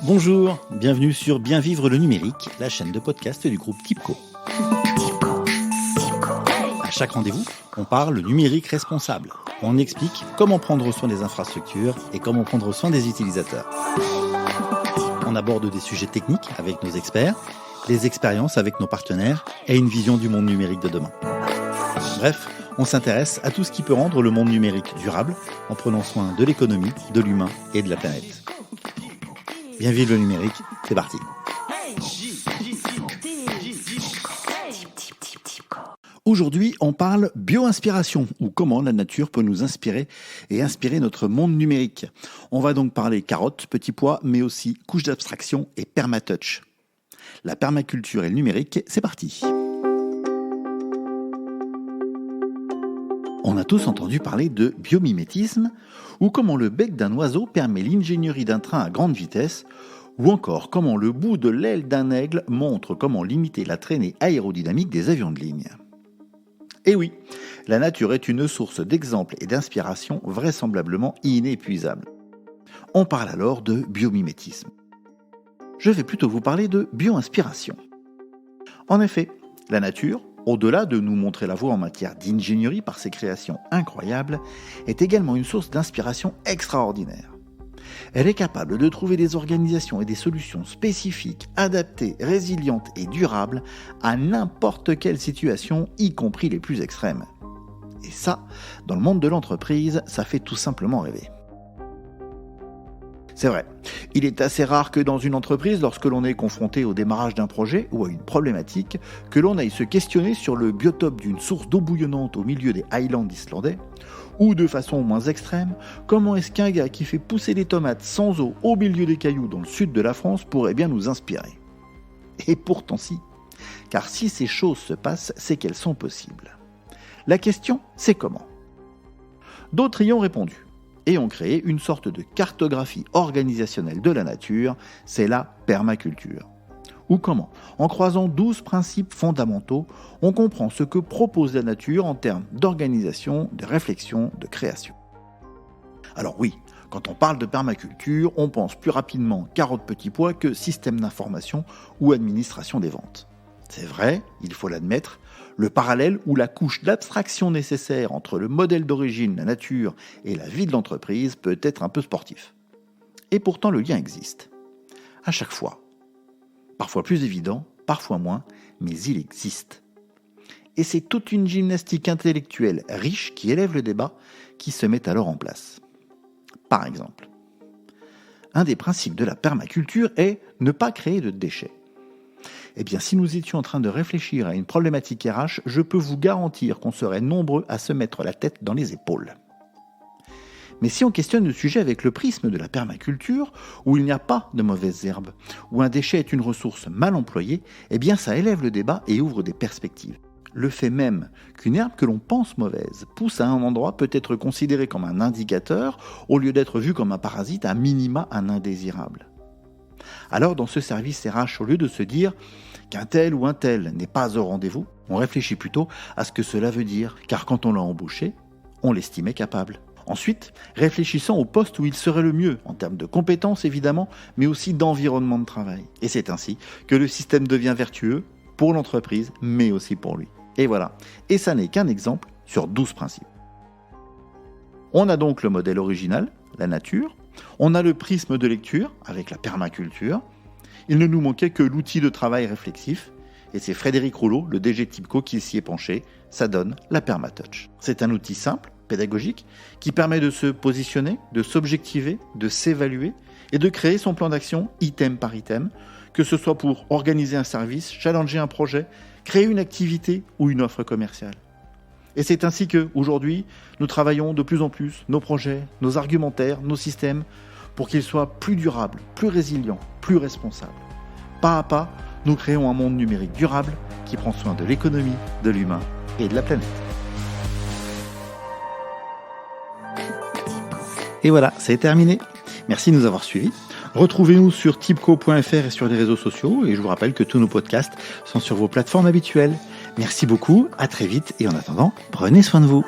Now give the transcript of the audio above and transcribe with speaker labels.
Speaker 1: Bonjour, bienvenue sur Bien Vivre le Numérique, la chaîne de podcast du groupe TIBCO. À chaque rendez-vous, on parle numérique responsable. On explique comment prendre soin des infrastructures et comment prendre soin des utilisateurs. On aborde des sujets techniques avec nos experts, des expériences avec nos partenaires et une vision du monde numérique de demain. Bref, on s'intéresse à tout ce qui peut rendre le monde numérique durable en prenant soin de l'économie, de l'humain et de la planète. Bien vivre le numérique, c'est parti. Aujourd'hui, on parle bio-inspiration, ou comment la nature peut nous inspirer et inspirer notre monde numérique. On va donc parler carottes, petits pois, mais aussi couches d'abstraction et permatouch. La permaculture et le numérique, c'est parti. On a tous entendu parler de biomimétisme, ou comment le bec d'un oiseau permet l'ingénierie d'un train à grande vitesse, ou encore comment le bout de l'aile d'un aigle montre comment limiter la traînée aérodynamique des avions de ligne. Et oui, la nature est une source d'exemples et d'inspiration vraisemblablement inépuisable. On parle alors de biomimétisme. Je vais plutôt vous parler de bio-inspiration. En effet, la nature, au-delà de nous montrer la voie en matière d'ingénierie par ses créations incroyables, est également une source d'inspiration extraordinaire. Elle est capable de trouver des organisations et des solutions spécifiques, adaptées, résilientes et durables à n'importe quelle situation, y compris les plus extrêmes. Et ça, dans le monde de l'entreprise, ça fait tout simplement rêver. C'est vrai, il est assez rare que dans une entreprise, lorsque l'on est confronté au démarrage d'un projet ou à une problématique, que l'on aille se questionner sur le biotope d'une source d'eau bouillonnante au milieu des Highlands islandais, ou de façon moins extrême, comment est-ce qu'un gars qui fait pousser des tomates sans eau au milieu des cailloux dans le sud de la France pourrait bien nous inspirer. Et pourtant si, car si ces choses se passent, c'est qu'elles sont possibles. La question, c'est comment ? D'autres y ont répondu. Et ont créé une sorte de cartographie organisationnelle de la nature, c'est la permaculture. Ou comment, en croisant 12 principes fondamentaux, on comprend ce que propose la nature en termes d'organisation, de réflexion, de création. Alors oui, quand on parle de permaculture, on pense plus rapidement carottes petits pois que système d'information ou administration des ventes. C'est vrai, il faut l'admettre, le parallèle ou la couche d'abstraction nécessaire entre le modèle d'origine, la nature et la vie de l'entreprise peut être un peu sportif. Et pourtant le lien existe. À chaque fois. Parfois plus évident, parfois moins, mais il existe. Et c'est toute une gymnastique intellectuelle riche qui élève le débat qui se met alors en place. Par exemple, un des principes de la permaculture est ne pas créer de déchets. Eh bien, si nous étions en train de réfléchir à une problématique RH, je peux vous garantir qu'on serait nombreux à se mettre la tête dans les épaules. Mais si on questionne le sujet avec le prisme de la permaculture, où il n'y a pas de mauvaises herbes, où un déchet est une ressource mal employée, eh bien ça élève le débat et ouvre des perspectives. Le fait même qu'une herbe que l'on pense mauvaise pousse à un endroit peut être considéré comme un indicateur, au lieu d'être vu comme un parasite, à minima un indésirable. Alors dans ce service RH, au lieu de se dire qu'un tel ou un tel n'est pas au rendez-vous, on réfléchit plutôt à ce que cela veut dire, car quand on l'a embauché, on l'estimait capable. Ensuite, réfléchissant au poste où il serait le mieux, en termes de compétences évidemment, mais aussi d'environnement de travail. Et c'est ainsi que le système devient vertueux pour l'entreprise, mais aussi pour lui. Et voilà, et ça n'est qu'un exemple sur 12 principes. On a donc le modèle original, la nature. On a le prisme de lecture, avec la permaculture. Il ne nous manquait que l'outil de travail réflexif. Et c'est Frédéric Rouleau, le DG TIBCO, qui s'y est penché. Ça donne la permatouch. C'est un outil simple, pédagogique, qui permet de se positionner, de s'objectiver, de s'évaluer et de créer son plan d'action item par item, que ce soit pour organiser un service, challenger un projet, créer une activité ou une offre commerciale. Et c'est ainsi que, aujourd'hui, nous travaillons de plus en plus nos projets, nos argumentaires, nos systèmes, pour qu'ils soient plus durables, plus résilients, plus responsables. Pas à pas, nous créons un monde numérique durable qui prend soin de l'économie, de l'humain et de la planète. Et voilà, c'est terminé. Merci de nous avoir suivis. Retrouvez-nous sur tibco.fr et sur les réseaux sociaux. Et je vous rappelle que tous nos podcasts sont sur vos plateformes habituelles. Merci beaucoup, à très vite et en attendant, prenez soin de vous.